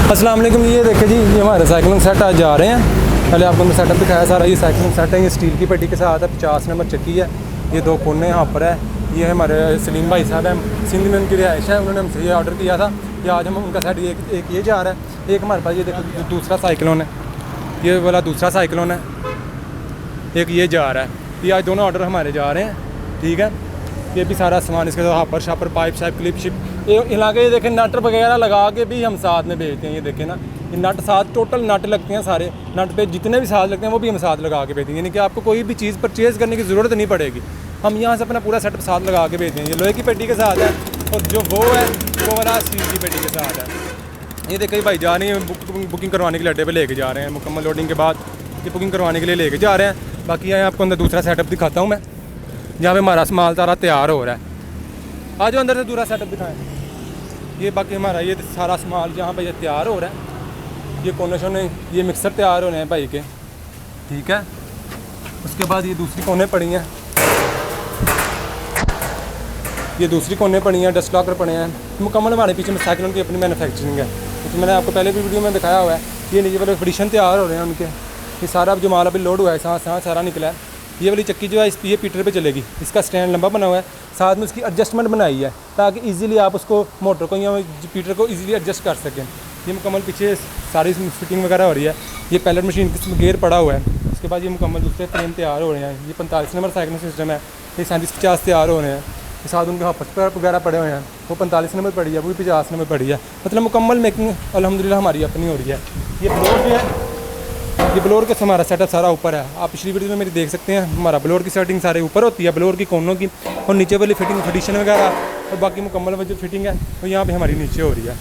अस्सलाम वालेकुम। ये देखिए जी, ये हमारे साइकिलिंग सेट आज जा रहे हैं। पहले आपको मैं सेटअप दिखाया सारा। ये साइकिलिंग सेट है, ये स्टील की पट्टी के साथ है, 50 नंबर चक्की है, ये 2 कोने यहाँ पर है। ये हमारे सलीम भाई साहब हैं, सिंध में उनकी रिहाइश है, उन्होंने हमसे ये ऑर्डर किया था कि आज हम उनका सेट एक ये जा रहा है। एक हमारे पास ये देखो दूसरा साइक्लोन है, ये वाला दूसरा साइक्लोन है, एक ये जा रहा है। ये आज दोनों ऑर्डर हमारे जा रहे हैं, ठीक है। ये भी सारा सामान इसके साथ हापर शापर पाइप शाइप क्लिप शिप ये हिला के, ये देखें नट वगैरह लगा के भी हम साथ में भेजते हैं। ये देखें ना, ये नट साथ टोटल नट लगते हैं, सारे नट पे जितने भी साथ लगते हैं वो भी हम साथ लगा के भेजते हैं। यानी कि आपको कोई भी चीज़ परचेज़ करने की ज़रूरत नहीं पड़ेगी, हम यहाँ से अपना पूरा सेटअप साथ लगा के भेजते हैं। ये लोहे की पेटी के साथ है और जो वो है वो वाला स्टील की पेटी के साथ है। ये देखिए भाई जा रही है बुकिंग करवाने के लिए अड्डे पर लेके जा रहे हैं। मुकम्मल लोडिंग के बाद ये बुकिंग करवाने के लिए लेके जा रहे हैं। बाकी यहाँ आपको अंदर दूसरा सेटअप दिखाता हूँ मैं, जहाँ पे हमारा माल सारा तैयार हो रहा है। आ जाओ अंदर से दूसरा सेटअप दिखाएं। ये बाकी हमारा ये सारा सामान जहाँ पे ये तैयार हो रहा है, ये कोने शोने ये मिक्सर तैयार हो रहे हैं भाई के, ठीक है। उसके बाद ये दूसरी कोने पड़ी हैं, ये दूसरी कोने पड़ी हैं, डस्ट लॉकर पड़े हैं। मुकम्मल हमारे पीछे में साइक्लोन की अपनी मैन्युफैक्चरिंग है, तो मैंने आपको पहले भी वीडियो में दिखाया हुआ है। ये नीचे वाले एडिशन तैयार हो रहे हैं उनके। ये सारा जो माल अभी लोड हुआ है साथ सारा निकला है। ये वाली चक्की जो है इस ये पीटर पे चलेगी, इसका स्टैंड लंबा बना हुआ है, साथ में उसकी एडजस्टमेंट बनाई है ताकि इजीली आप उसको मोटर को या पीटर को इजीली एडजस्ट कर सकें। ये मुकम्मल पीछे सारी फिटिंग वगैरह हो रही है। ये पैलेट मशीन किस गेयर पड़ा हुआ है। उसके बाद ये मुकम्मल दूसरे फ्रेम तैयार हो रहे हैं। ये 45 नंबर साइकिल सिस्टम है, ये 37-50 तैयार हो रहे हैं। ये साथ उनके हाथ वगैरह पड़े हुए हैं, वो 45 नंबर पड़ी है, वो भी 50 नंबर पड़ी है। मतलब मुकम्मल मेकिंग अल्हम्दुलिल्लाह हमारी अपनी हो रही है। ये ब्लोर जो है, ये ब्लोर का हमारा सेटअप सारा ऊपर है। आप पिछली वीडियो में मेरी देख सकते हैं, हमारा ब्लोर की सेटिंग सारे ऊपर होती है, ब्लोर की कोनों की, और नीचे वाली फिटिंग फिटिशन वगैरह और बाकी मुकम्मल जो फिटिंग है वो यहाँ पे हमारी नीचे हो रही है।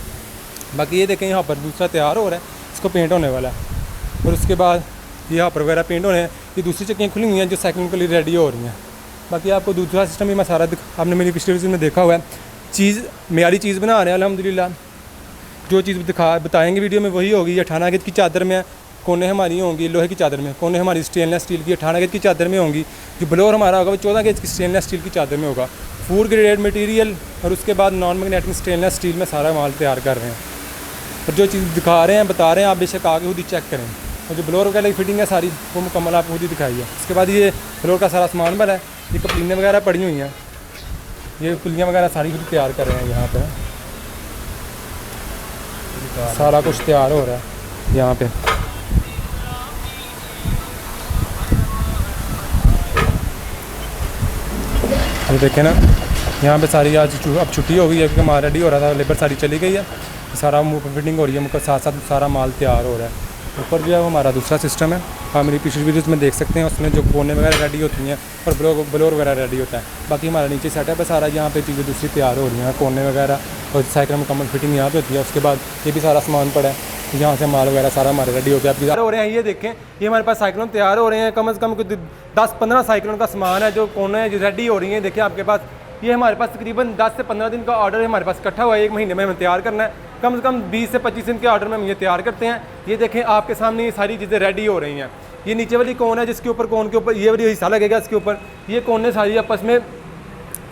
बाकी ये देखें यहाँ पर दूसरा तैयार हो रहा है, इसको पेंट होने वाला है। और उसके बाद यहाँ पर वगैरह पेंट होने हैं। ये दूसरी चक्कियाँ खुली हुई हैं जो साइकिलिंग के लिए रेडी हो रही हैं। बाकी आपको दूसरा सिस्टम भी मैं सारा आपने मेरी पिछली वीडियो में देखा हुआ है। चीज़ मेरी चीज़ बना रहे हैं अल्हम्दुलिल्लाह। जो चीज़ बताएँगे वीडियो में वही होगी। 18 गज की चादर में है, कोने हमारी होंगी लोहे की चादर में, कोने हमारी स्टेनलेस स्टील की 18 गज की चादर में होंगी। जो ब्लोर हमारा होगा वो 14 गज की स्टेनलेस स्टील की चादर में होगा। फूड ग्रेडेड मटेरियल और उसके बाद नॉन मैग्नेटिक स्टेनलेस स्टील में सारा माल तैयार कर रहे हैं। और जो चीज़ दिखा रहे हैं बता रहे हैं, आप बेशक आगे खुद ही चेक करें। और जो ब्लोर वगैरह की फिटिंग है सारी वो मुकम्मल आप खुद ही दिखाई है। उसके बाद ये ब्लोर का सारा सामान बना है, ये कपलीनें वगैरह पड़ी हुई हैं, ये पुलियाँ वगैरह सारी खुद तैयार कर रहे हैं। यहाँ पर सारा कुछ तैयार हो रहा है यहाँ पे। ये देखें ना, यहाँ पे सारी आज अब छुट्टी हो गई है क्योंकि माल रेडी हो रहा था, लेबर सारी चली गई है, सारा फिटिंग हो रही है, मुझे साथ साथ सारा माल तैयार हो रहा है। ऊपर जो है वो हमारा दूसरा सिस्टम है, आप मेरी पिछली वीडियोस में देख सकते हैं। उसमें जो कोने वगैरह रेडी होती हैं और ब्लोर वगैरह रेडी होता है। बाकी हमारा नीचे सेटअप है सारा, यहाँ पे चीज़ें दूसरी तैयार हो रही हैं, कोने वगैरह और साइकिल मुकम्मल फिटिंग यहाँ पे होती है। उसके बाद ये भी सारा सामान पड़ा है, यहाँ से माल वगैरह सारा हमारे रेडी हो गया तैयार हो रहे हैं। ये देखें, ये हमारे पास साइकिलों तैयार हो रहे हैं, कम से कम 10-15 साइकिलों का सामान है जो कोने जो रेडी हो रही हैं। देखिए आपके पास ये हमारे पास तकरीबन 10 से 15 दिन का ऑर्डर हमारे पास इकट्ठा हुआ है। 1 महीने में हमें तैयार करना है, कम से कम 20 से 25 दिन के ऑर्डर में हम ये तैयार करते हैं। ये देखें आपके सामने ये सारी चीज़ें रेडी हो रही हैं। ये नीचे वाली कोन है जिसके ऊपर कोन के ऊपर ये वाली हिस्सा लगेगा, इसके ऊपर ये कोने सारी आपस में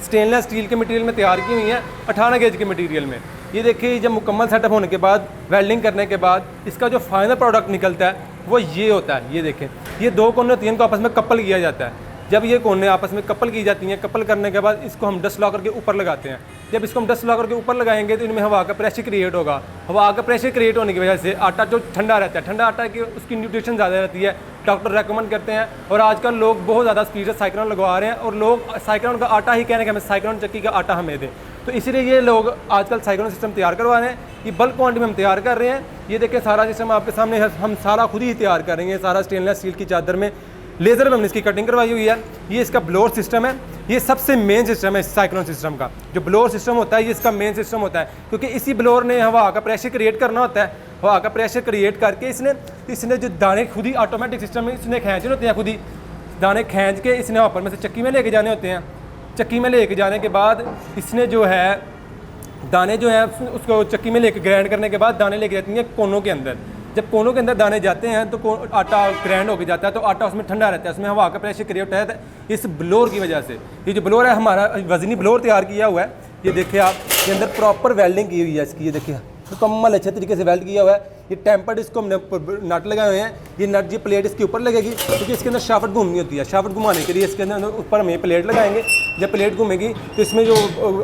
स्टेनलेस स्टील के मटेरियल में तैयार की हुई हैं, 18 गेज के मटेरियल में। ये देखिए जब मुकम्मल सेटअप होने के बाद वेल्डिंग करने के बाद इसका जो फाइनल प्रोडक्ट निकलता है वो ये होता है। ये देखें, ये 2 कोने होती हैं, इनको आपस में कपल किया जाता है। जब ये कोने आपस में कपल की जाती हैं, कपल करने के बाद इसको हम डस्ट लॉकर के ऊपर लगाते हैं। जब इसको हम डस्ट लॉकर के ऊपर लगाएंगे तो इनमें हवा का प्रेशर क्रिएट होगा। हवा का प्रेशर क्रिएट होने की वजह से आटा जो ठंडा रहता है, ठंडा आटा की उसकी न्यूट्रिशन ज़्यादा रहती है, डॉक्टर रेकमेंड करते हैं। और आजकल लोग बहुत ज़्यादा स्पीड से साइक्लोन लगवा रहे हैं और लोग साइक्लोन का आटा ही कहने के हमें साइक्लोन चक्की का आटा हमें दें, तो इसीलिए ये लोग आजकल साइक्लोन सिस्टम तैयार करवा रहे हैं। ये बल्क क्वांटिटी में हम तैयार कर रहे हैं। ये देखिए सारा सिस्टम आपके सामने है, हम सारा खुद ही तैयार करेंगे। सारा स्टेनलेस स्टील की चादर में लेज़र में हमने इसकी कटिंग करवाई हुई है। ये इसका ब्लोअर सिस्टम है, ये सबसे मेन सिस्टम है साइक्लोन सिस्टम का। जो ब्लोअर सिस्टम होता है ये इसका मेन सिस्टम होता है, क्योंकि इसी ब्लोअर ने हवा का प्रेशर क्रिएट करना होता है। हवा का प्रेशर क्रिएट करके इसने जो दाने खुद ही ऑटोमेटिक सिस्टम में इसने खींचने होते हैं, खुद ही दाने खींच के इसने ऊपर में से चक्की में लेके जाने होते हैं। चक्की में लेके जाने के बाद इसने जो है दाने जो है उसको चक्की में लेके ग्राइंड करने के बाद दाने लेके जाती हैं कोनों के अंदर। जब कोनों के अंदर दाने जाते हैं तो आटा ग्राइंड होकर जाता है, तो आटा उसमें ठंडा रहता है, उसमें हवा का प्रेशर क्रिएट होता है इस ब्लोअर की वजह से। ये जो ब्लोअर है हमारा वजनी ब्लोअर तैयार किया हुआ है। ये देखिए आप, ये अंदर प्रॉपर वेल्डिंग की हुई है इसकी। ये देखिए मुकम्मल अच्छे तरीके से वेल्ड किया हुआ है। ये टेम्पर्ड इसको हमने नट लगाए हुए हैं। ये नट, ये प्लेट इसके ऊपर लगेगी क्योंकि इसके अंदर शाफ्ट घूमनी होती है। शाफ्ट घुमाने के लिए इसके अंदर ऊपर हम ये प्लेट लगाएंगे। जब प्लेट घूमेगी तो इसमें जो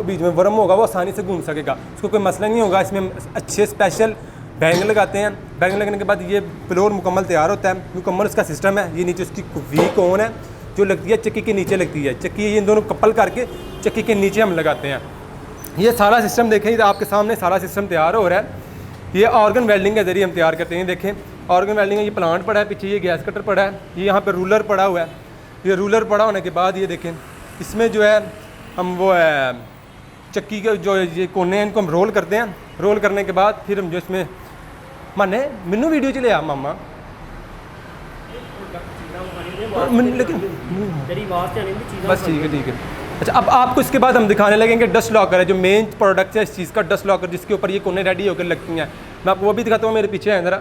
बीच में वर्म होगा वो आसानी से घूम सकेगा, उसको कोई मसला नहीं होगा। इसमें हम अच्छे स्पेशल बैंग लगाते हैं। बैंग लगने के बाद ये फ्लोर मुकम्मल तैयार होता है। मुकम्मल इसका सिस्टम है। ये नीचे उसकी वी कोन है जो लगती है चक्की के नीचे लगती है। चक्की ये इन दोनों कपल करके चक्की के नीचे हम लगाते हैं। ये सारा सिस्टम देखें, आपके सामने सारा सिस्टम तैयार हो रहा है। ये ऑर्गन वेल्डिंग के ज़रिए हम तैयार करते हैं। देखें ऑर्गन वेल्डिंग, ये प्लांट पड़ा है पीछे, ये गैस कटर पड़ा है, ये यहाँ पे रूलर पड़ा हुआ है। ये रूलर पड़ा होने के बाद ये देखें इसमें जो है हम वो है चक्की के जो ये कोने हैं इनको हम रोल करते हैं। रोल करने के बाद फिर हम जो इसमें माने मैनू वीडियो च लिया मामा लेकिन बस ठीक है। अच्छा, अब आपको इसके बाद हम दिखाने लगेंगे डस्ट लॉकर है, जो मेन प्रोडक्ट है इस चीज़ का, डस्ट लॉकर, जिसके ऊपर ये कोने रेडी होकर लगती हैं। मैं आपको वो भी दिखाता हूँ, मेरे पीछे है ज़रा,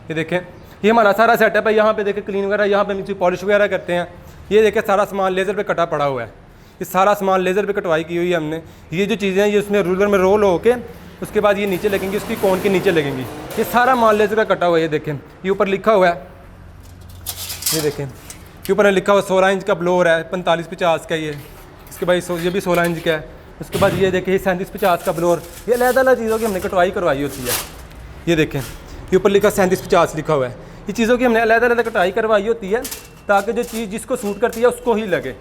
ये देखें। ये हमारा सारा सेटअप है। यहाँ पे देखें क्लीन वगैरह, यहाँ पे नीचे पॉलिश वगैरह करते हैं। ये देखें सारा सामान लेज़र पे कटा पड़ा हुआ है। ये सारा सामान लेज़र पे कटवाई की हुई है हमने। ये जो चीज़ें हैं ये उसमें रूलर में रोल होके उसके बाद ये नीचे लगेंगी, उसकी कोन के नीचे लगेंगी। ये सारा माल लेज़र का कटा हुआ है। ये देखें ये ऊपर लिखा हुआ है, ये देखें ये ऊपर लिखा हुआ 16 इंच का ब्लोअर है, 45-50 का ये। इसके बाद ये भी 16 इंच का है। उसके बाद ये देखिए 37-50 का ब्लोअर। ये अलग-अलग चीज़ों की हमने कटवाई करवाई होती है। ये देखें ये ऊपर लिखा 37-50 लिखा हुआ है। ये चीज़ों की हमने अलग-अलग कटाई करवाई होती है ताकि जो चीज़ जिसको सूट करती है उसको ही लगे।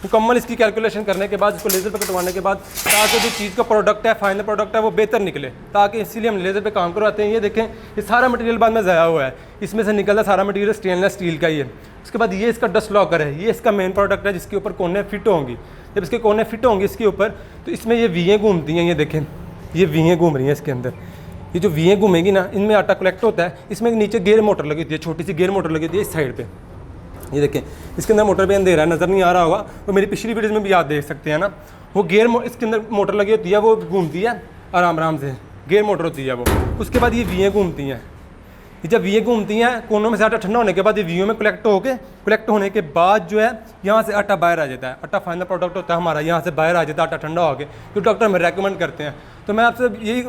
मुकम्मल इसकी कैलकुलेशन करने के बाद, इसको लेज़र पे कटवाने के बाद, ताकि जो चीज़ का प्रोडक्ट है, फाइनल प्रोडक्ट है, वो बेहतर निकले, ताकि इसीलिए हम लेज़र पे काम करवाते हैं। ये देखें ये सारा मटेरियल बाद में ज़ाया हुआ है। इसमें से निकलता सारा मटेरियल स्टेनलेस स्टील का ही है। उसके बाद ये इसका डस्ट लॉकर है। ये इसका मेन प्रोडक्ट है जिसके ऊपर कोने फिट होंगी। जब इसके कोने फिट होंगी इसके ऊपर तो इसमें ये वीएँ घूमती हैं। ये देखें ये वीएँ घूम रही हैं इसके अंदर। ये जो वीएँ घूमेंगी ना, इनमें आटा कलेक्ट होता है। इसमें नीचे गेयर मोटर लगी होती है, छोटी सी गेयर मोटर लगी होती है इस साइड पर। ये देखें इसके अंदर मोटर भी अंधेरा नज़र नहीं आ रहा होगा, वो मेरी पिछली वीडियोज़ में भी आप देख सकते हैं ना। वो गेयर इसके अंदर मोटर लगी होती है, वो घूमती है आराम से, गेयर मोटर होती है वो। उसके बाद ये वीएँ घूमती हैं। ये जब वीएँ घूमती हैं कोनों में से आटा ठंडा होने के बाद ये वीओं में कलेक्ट होने के बाद जो है यहाँ से आटा बाहर आ जाता है। आटा फाइनल प्रोडक्ट होता है हमारा, यहाँ से बाहर आ जाता है आटा ठंडा होकर, जो डॉक्टर हमें रेकमेंड करते हैं। तो मैं आपसे यही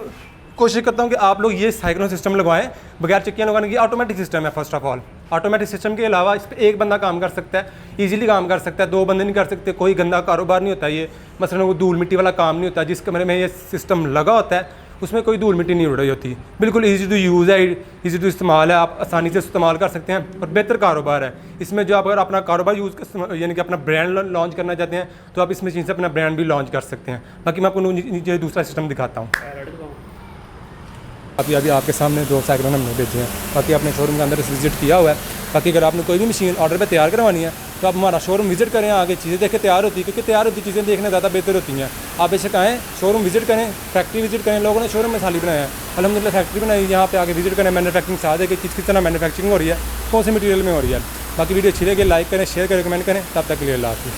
कोशिश करता हूँ कि आप लोग ये साइक्लोन सिस्टम लगवाएं, बगैर चक्कियाँ लगाने की। ऑटोमेटिक सिस्टम है first of all. Automatic system के अलावा इस पर एक बंदा काम कर सकता है, इजीली काम कर सकता है, 2 बंदे नहीं कर सकते। कोई गंदा कारोबार नहीं होता ये, मसलन वो धूल मिट्टी वाला काम नहीं होता। जिस कमरे में ये सिस्टम लगा होता है उसमें कोई धूल मिट्टी नहीं उड़ रही होती। बिल्कुल ईजी टू यूज़ है, ईजी टू इस्तेमाल है, आप आसानी से इस्तेमाल कर सकते हैं और बेहतर कारोबार है। इसमें जो आप अगर अपना कारोबार यानी कि अपना ब्रांड लॉन्च करना चाहते हैं तो आप इस मशीन से अपना ब्रांड भी लॉन्च कर सकते हैं। बाकी मैं आपको नीचे दूसरा सिस्टम दिखाता हूँ। अभी आपके सामने 2 साइक्लोन हमने भेजे हैं। बाकी आपने शोरूम के अंदर विजिट किया हुआ है। बाकी अगर आपने कोई भी मशीन ऑर्डर पे तैयार करवानी है तो आप हमारा शोरूम विजिट करें, आगे चीज़ें देखें तैयार होती है, क्योंकि तैयार होती चीज़ें देखने ज़्यादा बेहतर होती हैं। आप बेशक आएँ, शोरूम विजिट करें, फैक्ट्री विजिट करें। लोगों ने शोरूम में साली बनाया है, अल्हम्दुलिल्लाह फैक्ट्री बनाई, यहाँ पे आगे विजिट करें, मैन्युफैक्चरिंग साथ है कि किस तरह मैन्युफैक्चरिंग हो रही है, कौन से मटीरियल में हो रही है। बाकी वीडियो अच्छी लगे लाइक करें, शेयर करें, कमेंट करें। तब तक के लिए अल्लाह हाफ़िज़।